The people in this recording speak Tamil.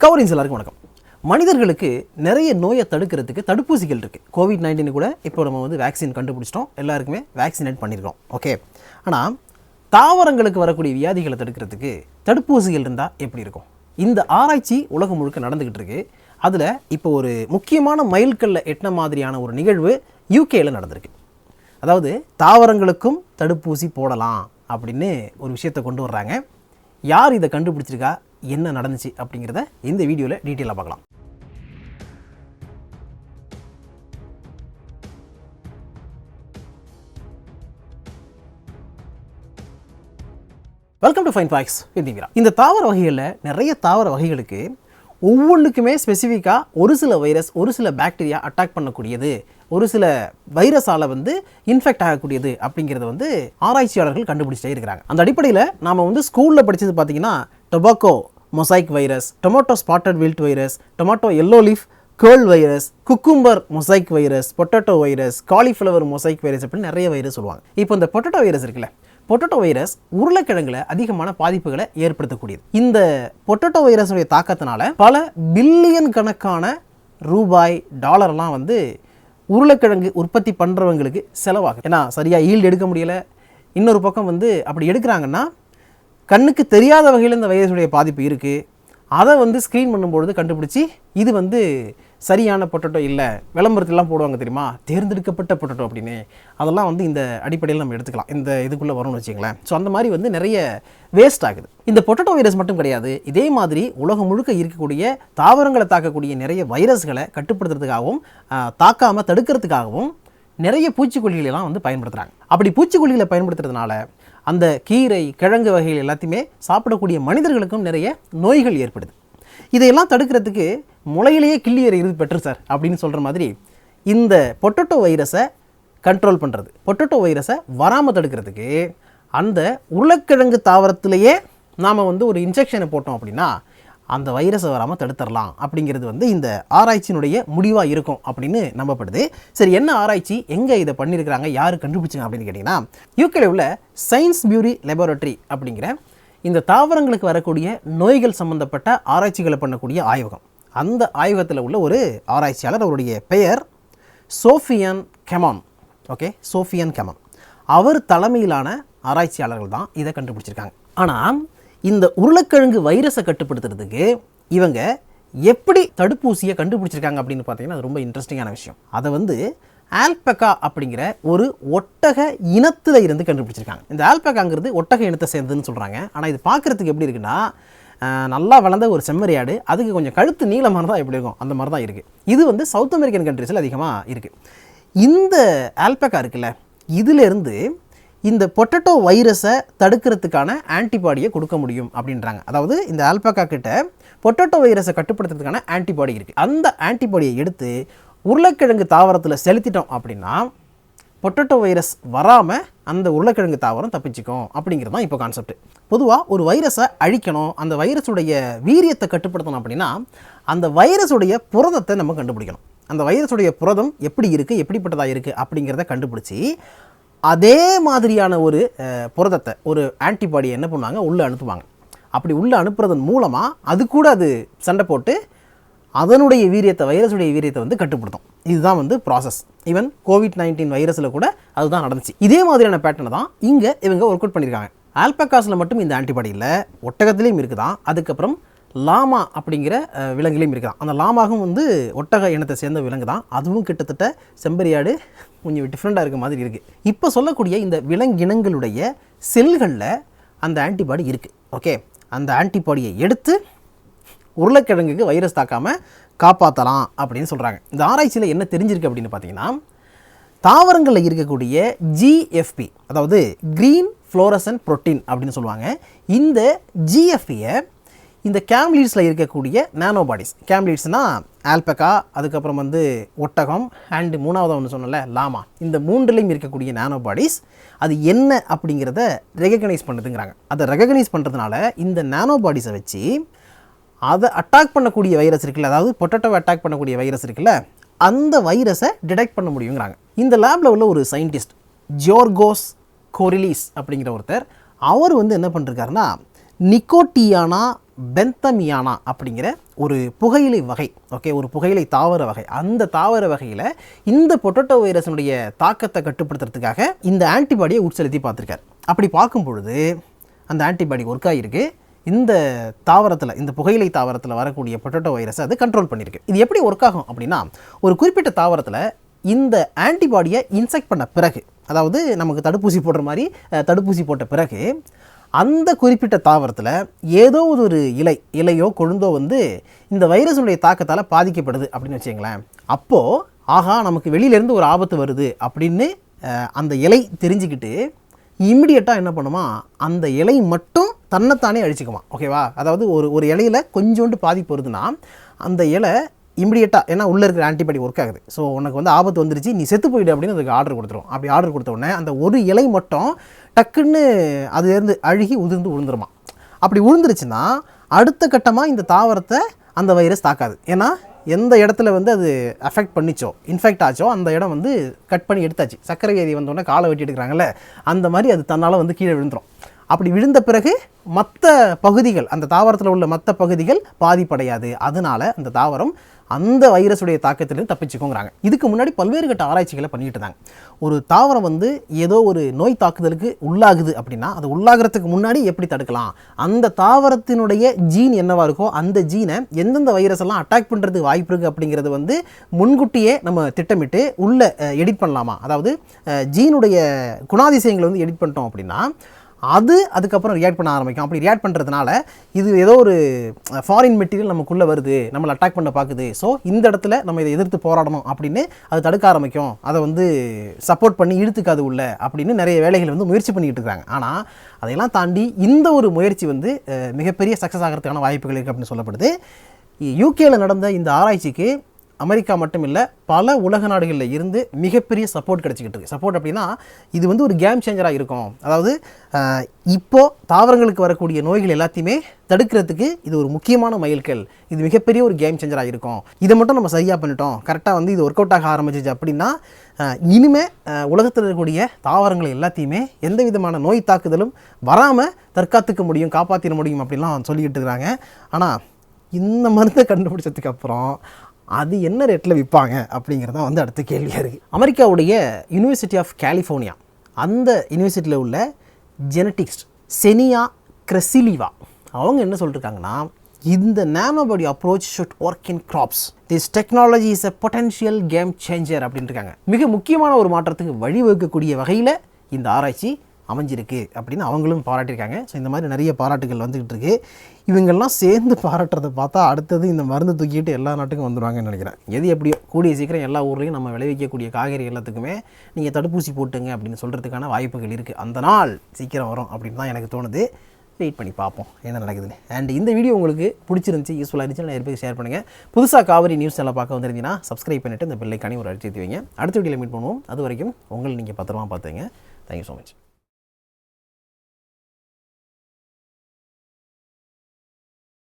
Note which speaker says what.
Speaker 1: கவரிங்ஸ் எல்லாருக்கும் வணக்கம். மனிதர்களுக்கு நிறைய நோயை தடுக்கிறதுக்கு தடுப்பூசிகள் இருக்குது. கோவிட்-19 கூட இப்போ நம்ம வேக்சின் கண்டுபிடிச்சிட்டோம், எல்லாருக்குமே வேக்சினேட் பண்ணியிருக்கோம். ஓகே, ஆனால் தாவரங்களுக்கு வரக்கூடிய வியாதிகளை தடுக்கிறதுக்கு தடுப்பூசிகள் இருந்தால் எப்படி இருக்கும்? இந்த ஆராய்ச்சி உலகம் முழுக்க நடந்துக்கிட்டு இருக்கு. அதில் இப்போ ஒரு முக்கியமான மைல்கல்ல எட்டின மாதிரியான ஒரு நிகழ்வு யூகேயில் நடந்திருக்கு. அதாவது தாவரங்களுக்கும் தடுப்பூசி போடலாம் அப்படின்னு ஒரு விஷயத்தை கொண்டு வர்றாங்க. யார் இதை கண்டுபிடிச்சிருக்கா, என்ன நடந்துச்சு அப்படிங்கிறத இந்த வீடியோவில் டீட்டெயிலாக பார்க்கலாம். Welcome to fine facts with Meera. இந்த தாவர வகைகளில் நிறைய தாவர வகைகளுக்கு ஒவ்வொன்றுக்குமே ஸ்பெசிஃபிக்காக ஒரு சில வைரஸ், ஒரு சில பாக்டீரியா அட்டாக் பண்ணக்கூடியது, ஒரு சில வைரஸால் இன்ஃபெக்ட் ஆகக்கூடியது அப்படிங்கிறத ஆராய்ச்சியாளர்கள் கண்டுபிடிச்சிட்டே இருக்கிறாங்க. அந்த அடிப்படையில் நாம் ஸ்கூலில் படித்தது பார்த்தீங்கன்னா tobacco mosaic virus, tomato spotted wilt virus, tomato yellow leaf girl virus, cucumber mosaic virus, potato virus, cauliflower mosaic virus அப்படின்னு நிறைய வைரஸ் சொல்லுவாங்க. இப்போ இந்த பொட்டேட்டோ வைரஸ் இருக்குல்ல, பொட்டேட்டோ வைரஸ் உருளைக்கிழங்குல அதிகமான பாதிப்புகளை ஏற்படுத்தக்கூடியது. இந்த பொட்டேட்டோ வைரஸுடைய தாக்கத்தினால பல பில்லியன் கணக்கான ரூபாய், டாலர்லாம் உருளைக்கிழங்கு உற்பத்தி பண்ணுறவங்களுக்கு செலவாகும். ஏன்னா சரியாக ஈல்டு எடுக்க முடியலை. இன்னொரு பக்கம் அப்படி எடுக்கிறாங்கன்னா கண்ணுக்கு தெரியாத வகையில் இந்த வைரஸுடைய பாதிப்பு இருக்குது. அதை ஸ்க்ரீன் பண்ணும்பொழுது கண்டுபிடிச்சி இது சரியான பொட்டேட்டோ இல்லை, விளம்பரத்திலாம் போடுவாங்க தெரியுமா, தேர்ந்தெடுக்கப்பட்ட பொட்டேட்டோ அப்படின்னு. அதெல்லாம் இந்த அடிப்படையில் நம்ம எடுத்துக்கலாம், இந்த இதுக்குள்ளே வரும்னு வச்சுங்களேன். ஸோ அந்த மாதிரி நிறைய வேஸ்ட் ஆகுது. இந்த பொட்டேட்டோ வைரஸ் மட்டும் கிடையாது, இதே மாதிரி உலகம் முழுக்க இருக்கக்கூடிய தாவரங்களை தாக்கக்கூடிய நிறைய வைரஸ்களை கட்டுப்படுத்துறதுக்காகவும் தாக்காமல் தடுக்கிறதுக்காகவும் நிறைய பூச்சிக்கொல்லிகளெல்லாம் பயன்படுத்துகிறாங்க. அப்படி பூச்சிக்கொல்லிகளை பயன்படுத்துறதுனால அந்த கீரை, கிழங்கு வகைகள் எல்லாத்தையுமே சாப்பிடக்கூடிய மனிதர்களுக்கும் நிறைய நோய்கள் ஏற்படுது. இதையெல்லாம் தடுக்கிறதுக்கு முளையிலேயே கிள்ளி எறிகிறது பெட்டர் சார் அப்படின்னு சொல்கிற மாதிரி இந்த பொட்டேட்டோ வைரஸை கண்ட்ரோல் பண்ணுறது, பொட்டேட்டோ வைரஸை வராமல் தடுக்கிறதுக்கு அந்த உருளைக்கிழங்கு தாவரத்திலேயே நாம் ஒரு இன்ஜெக்ஷனை போட்டோம் அப்படின்னா அந்த வைரஸை வராமல் தடுத்துடலாம் அப்படிங்கிறது இந்த ஆராய்ச்சியினுடைய முடிவாக இருக்கும் அப்படின்னு நம்பப்படுது. சரி, என்ன ஆராய்ச்சி, எங்கே இதை பண்ணியிருக்கிறாங்க, யார் கண்டுபிடிச்சாங்க அப்படின்னு கேட்டிங்கன்னா, யூகேல உள்ள சயின்ஸ் பியூரி லேபரட்டரி அப்படிங்கிற இந்த தாவரங்களுக்கு வரக்கூடிய நோய்கள் சம்மந்தப்பட்ட ஆராய்ச்சிகளை பண்ணக்கூடிய ஆய்வகம். அந்த ஆய்வகத்தில் உள்ள ஒரு ஆராய்ச்சியாளர், அவருடைய பெயர் சோஃபியன் கெமான். ஓகே, சோஃபியன் கெமான். அவர் தலைமையிலான ஆராய்ச்சியாளர்கள் தான் இதை கண்டுபிடிச்சிருக்காங்க. ஆனால் இந்த உருளைக்கிழங்கு வைரஸை கட்டுப்படுத்துறதுக்கு இவங்க எப்படி தடுப்பூசியை கண்டுபிடிச்சிருக்காங்க அப்படின்னு பார்த்தீங்கன்னா அது ரொம்ப இன்ட்ரெஸ்டிங்கான விஷயம். அதை ஆல்பகா அப்படிங்கிற ஒரு ஒட்டக இனத்தில் இருந்து கண்டுபிடிச்சிருக்காங்க. இந்த ஆல்பகாங்கிறது ஒட்டக இனத்தை சேர்ந்ததுன்னு சொல்கிறாங்க. ஆனால் இது பார்க்குறதுக்கு எப்படி இருக்குன்னா, நல்லா வளர்ந்த ஒரு செம்மறியாடு, அதுக்கு கொஞ்சம் கழுத்து நீளமாக தான் எப்படி இருக்கும் அந்த மாதிரி தான் இருக்குது. இது சவுத் அமெரிக்கன் கண்ட்ரீஸில் அதிகமாக இருக்குது. இந்த ஆல்பகா இருக்குல்ல, இதிலேருந்து இந்த பொட்டேட்டோ வைரஸை தடுக்கிறதுக்கான ஆன்டிபாடியை கொடுக்க முடியும் அப்படின்றாங்க. அதாவது இந்த ஆல்பகா கிட்ட பொட்டேட்டோ வைரஸை கட்டுப்படுத்துறதுக்கான ஆன்டிபாடி இருக்குது. அந்த ஆன்டிபாடியை எடுத்து உருளைக்கிழங்கு தாவரத்தில் செலுத்திட்டோம் அப்படின்னா பொட்டேட்டோ வைரஸ் வராமல் அந்த உருளைக்கிழங்கு தாவரம் தப்பிச்சிக்கும் அப்படிங்கிறது தான் இப்போ கான்செப்ட். பொதுவாக ஒரு வைரஸை அழிக்கணும், அந்த வைரஸுடைய வீரியத்தை கட்டுப்படுத்தணும் அப்படின்னா அந்த வைரஸுடைய புரதத்தை நம்ம கண்டுபிடிக்கணும். அந்த வைரஸுடைய புரதம் எப்படி இருக்குது, எப்படிப்பட்டதாக இருக்குது அப்படிங்கிறத கண்டுபிடிச்சி அதே மாதிரியான ஒரு புரதத்தை, ஒரு ஆன்டிபாடியை என்ன பண்ணுவாங்க, உள்ளே அனுப்புவாங்க. அப்படி உள்ளே அனுப்புறதன் மூலமாக அது கூட அது சண்டை போட்டு அதனுடைய வீரியத்தை, வைரஸுடைய வீரியத்தை கட்டுப்படுத்தும். இதுதான் ப்ராசஸ். ஈவன் கோவிட்-19 வைரஸில் கூட அதுதான் நடந்துச்சு. இதே மாதிரியான பேட்டர்னை தான் இங்கே இவங்க ஒர்க் அவுட் பண்ணியிருக்காங்க. ஆல்பகாஸில் மட்டும் இந்த ஆன்டிபாடி இல்லை, ஒட்டகத்துலேயும் இருக்குதான். அதுக்கப்புறம் லாமா அப்படிங்கிற விலங்குலையும் இருக்குதான். அந்த லாமாவும் ஒட்டக இனத்தை சேர்ந்த விலங்கு தான். அதுவும் கிட்டத்தட்ட செம்பரியாடு கொஞ்சம் டிஃப்ரெண்ட்டாக இருக்க மாதிரி இருக்குது. இப்போ சொல்லக்கூடிய இந்த விலங்கினங்களுடைய செல்களில் அந்த ஆன்டிபாடி இருக்குது. ஓகே, அந்த ஆன்டிபாடியை எடுத்து உருளைக்கிழங்குக்கு வைரஸ் தாக்காமல் காப்பாற்றலாம் அப்படின்னு சொல்கிறாங்க. இந்த ஆராய்ச்சியில் என்ன தெரிஞ்சிருக்கு அப்படின்னு பார்த்தீங்கன்னா, தாவரங்களில் இருக்கக்கூடிய GFP, அதாவது க்ரீன் ஃப்ளோரசன்ட் புரோட்டீன் அப்படின்னு சொல்லுவாங்க. இந்த GFPயை இந்த கேம்லீட்ஸில் இருக்கக்கூடிய நானோபாடிஸ், கேம்லீட்ஸ்னால் ஆல்பகா, அதுக்கப்புறம் ஒட்டகம், அண்டு மூணாவது ஒன்று சொன்னல லாமா, இந்த மூன்றுலையும் இருக்கக்கூடிய நானோபாடிஸ் அது என்ன அப்படிங்கிறத ரெகக்னைஸ் பண்ணுறதுங்கிறாங்க. அதை ரெகக்னைஸ் பண்ணுறதுனால இந்த நானோபாடிஸை வச்சு அதை அட்டாக் பண்ணக்கூடிய வைரஸ் இருக்குல்ல, அதாவது பொட்டேட்டோவை அட்டாக் பண்ணக்கூடிய வைரஸ் இருக்குல்ல, அந்த வைரஸை டிடெக்ட் பண்ண முடியுங்கிறாங்க. இந்த லேபில் உள்ள ஒரு சயின்டிஸ்ட் ஜோர்கோஸ் கோரிலிஸ் அப்படிங்கிற ஒருத்தர், அவர் என்ன பண்ணிருக்காருன்னா நிக்கோட்டியானா பெந்தமியானா அப்படிங்கிற ஒரு புகையிலை வகை, ஓகே, ஒரு புகையிலை தாவர வகை. அந்த தாவர வகையில் இந்த பொட்டேட்டோ வைரஸினுடைய தாக்கத்தை கட்டுப்படுத்துறதுக்காக இந்த ஆன்டிபாடியை உட்செலுத்தி பார்த்துருக்காரு. அப்படி பார்க்கும் பொழுது அந்த ஆன்டிபாடி ஒர்க் ஆகிருக்கு. இந்த தாவரத்தில், இந்த புகையிலை தாவரத்தில் வரக்கூடிய பொட்டேட்டோ வைரஸை அது கண்ட்ரோல் பண்ணியிருக்கு. இது எப்படி ஒர்க் ஆகும் அப்படின்னா, ஒரு குறிப்பிட்ட தாவரத்தில் இந்த ஆன்டிபாடியை இன்செக்ட் பண்ண பிறகு, அதாவது நமக்கு தடுப்பூசி போடுற மாதிரி தடுப்பூசி போட்ட பிறகு அந்த குறிப்பிட்ட தாவரத்தில் ஏதோ ஒரு இலையோ கொழுந்தோ வந்து இந்த வைரஸுடைய தாக்கத்தால் பாதிக்கப்படுது அப்படின்னு வச்சுங்களேன். அப்போது ஆகா நமக்கு வெளியிலேருந்து ஒரு ஆபத்து வருது அப்படின்னு அந்த இலை தெரிஞ்சுக்கிட்டு இம்மிடியட்டாக என்ன பண்ணுமா, அந்த இலை மட்டும் தன்னைத்தானே அழிச்சிக்குமா. ஓகேவா? அதாவது ஒரு இலையில் கொஞ்சோண்டு பாதிப்பு வருதுன்னா அந்த இலை இம்மிடியட்டாக, ஏன்னா உள்ளே இருக்கிற ஆன்டிபாடி ஒர்க் ஆகுது, ஸோ உனக்கு வந்து ஆபத்து வந்துருச்சு, நீ செத்து போயிடு அப்படின்னு அதுக்கு ஆர்டர் கொடுத்துரும். அப்படி ஆர்டர் கொடுத்த உடனே அந்த ஒரு இலை மட்டும் டக்குன்னு அதுலேருந்து அழுகி உதிர்ந்து விழுந்துருமா. அப்படி விழுந்துருச்சுன்னா அடுத்த கட்டமாக இந்த தாவரத்தை அந்த வைரஸ் தாக்காது. ஏன்னா எந்த இடத்துல வந்து அது அஃபெக்ட் பண்ணிச்சோ, இன்ஃபெக்ட் ஆச்சோ, அந்த இடம் வந்து கட் பண்ணி எடுத்தாச்சு. சர்க்கரை வியாதி வந்தோடனே காலை வெட்டி எடுக்கிறாங்கல்ல, அந்த மாதிரி அது தன்னால் வந்து கீழே விழுந்துடும். அப்படி விழுந்த பிறகு மற்ற பகுதிகள், அந்த தாவரத்தில் உள்ள மற்ற பகுதிகள் பாதிப்படையாது. அதனால அந்த தாவரம் அந்த வைரஸுடைய தாக்கத்திலிருந்து தப்பிச்சுக்கோங்கிறாங்க. இதுக்கு முன்னாடி பல்வேறு கட்ட ஆராய்ச்சிகளை பண்ணிட்டு இருந்தாங்க. ஒரு தாவரம் வந்து ஏதோ ஒரு நோய் தாக்குதலுக்கு உள்ளாகுது அப்படின்னா அது உள்ளாகிறதுக்கு முன்னாடி எப்படி தடுக்கலாம், அந்த தாவரத்தினுடைய ஜீன் என்னவா இருக்கோ அந்த ஜீனை எந்தெந்த வைரஸ் எல்லாம் அட்டாக் பண்ணுறதுக்கு வாய்ப்பு இருக்குது அப்படிங்கிறது வந்து முன்கூட்டியே நம்ம திட்டமிட்டு உள்ள எடிட் பண்ணலாமா. அதாவது ஜீனுடைய குணாதிசயங்களை வந்து எடிட் பண்ணிட்டோம் அப்படின்னா அதுக்கப்புறம் ரியாக்ட் பண்ண ஆரம்பிக்கும். அப்படி ரியாக்ட் பண்ணுறதுனால இது ஏதோ ஒரு ஃபாரின் மெட்டீரியல் நமக்குள்ளே வருது, நம்மளை அட்டாக் பண்ண பார்க்குது, ஸோ இந்த இடத்துல நம்ம இதை எதிர்த்து போராடணும் அப்படின்னு அது தடுக்க ஆரம்பிக்கும். அதை வந்து சப்போர்ட் பண்ணி இழுத்துக்காது உள்ள அப்படின்னு நிறைய வேலைகள் வந்து முயற்சி பண்ணிக்கிட்டு இருக்காங்க. ஆனால் அதையெல்லாம் தாண்டி இந்த ஒரு முயற்சி வந்து மிகப்பெரிய சக்ஸஸ் ஆகிறதுக்கான வாய்ப்புகள் இருக்குது அப்படின்னு சொல்லப்படுது. யூகேயில் நடந்த இந்த ஆராய்ச்சிக்கு அமெரிக்கா மட்டும் இல்லை, பல உலக நாடுகளில் இருந்து மிகப்பெரிய சப்போர்ட் கிடச்சிக்கிட்டு இருக்குது. சப்போர்ட் அப்படின்னா இது வந்து ஒரு கேம் சேஞ்சராக இருக்கும். அதாவது இப்போது தாவரங்களுக்கு வரக்கூடிய நோய்கள் எல்லாத்தையுமே தடுக்கிறதுக்கு இது ஒரு முக்கியமான மைல்கல், இது மிகப்பெரிய ஒரு கேம் சேஞ்சராக இருக்கும். இதை மட்டும் நம்ம சரியாக பண்ணிட்டோம், கரெக்டாக வந்து இது ஒர்க் அவுட் ஆக ஆரம்பிச்சிச்சு அப்படின்னா இனிமேல் உலகத்தில் இருக்கக்கூடிய தாவரங்கள் எல்லாத்தையுமே எந்த விதமான நோய் தாக்குதலும் வராமல் தற்காத்துக்க முடியும், காப்பாற்றிட முடியும் அப்படின்லாம் சொல்லிக்கிட்டு இருக்கிறாங்க. ஆனால் இந்த மருந்தை கண்டுபிடிச்சதுக்கு அப்புறம் அது என்ன ரேட்டில் விற்பாங்க அப்படிங்கிறதான் வந்து அடுத்த கேள்வியாக இருக்குது. அமெரிக்காவுடைய யூனிவர்சிட்டி ஆஃப் கலிஃபோர்னியா, அந்த யூனிவர்சிட்டியில் உள்ள ஜெனட்டிக்ஸ் செனியா கிரெசிலிவா அவங்க என்ன சொல்லியிருக்காங்கன்னா, இந்த nanobody approach should work in crops, this technology is a potential game changer அப்படின்னு இருக்காங்க. மிக முக்கியமான ஒரு மாற்றத்துக்கு வழிவகுக்கக்கூடிய வகையில் இந்த ஆராய்ச்சி அமைஞ்சிருக்கு அப்படின்னு அவங்களும் பாராட்டியிருக்காங்க. ஸோ இந்த மாதிரி நிறைய பாராட்டுகள் வந்துக்கிட்டு இருக்கு. இவங்கெல்லாம் சேர்ந்து பாராட்டுறதை பார்த்தா அடுத்தது இந்த மருந்து தூக்கிட்டு எல்லா நாட்டுக்கும் வந்துடுவாங்கன்னு நினைக்கிறேன். எது எப்படியோ கூடிய சீக்கிரம் எல்லா ஊர்லேயும் நம்ம விளைவிக்கக்கூடிய காய்கறி எல்லாத்துக்குமே நீங்கள் தடுப்பூசி போட்டுங்க அப்படின்னு சொல்கிறதுக்கான வாய்ப்புகள் இருக்குது. அந்த நாள் சீக்கிரம் வரும் அப்படின்னு தான் எனக்கு தோணுது. வெயிட் பண்ணி பார்ப்போம் என்ன நடக்குதுன்னு. அண்ட் இந்த வீடியோ உங்களுக்கு பிடிச்சிருந்துச்சி, யூஸ்ஃபுல்லாக இருந்துச்சு, நிறைய பேருக்கு ஷேர் பண்ணுங்கள். புதுசாக காவிரி நியூஸ் எல்லாம் பார்க்க வந்துருந்தீங்கன்னா சப்ஸ்கிரைப் பண்ணிவிட்டு இந்த பெல்லைக்கானி ஒரு அடிச்சு வைங்க. அடுத்த வீடியோவில் மீட் பண்ணுவோம். அது வரைக்கும் உங்களை நீங்கள் பத்திரமா பார்த்துங்க. Thank you so much.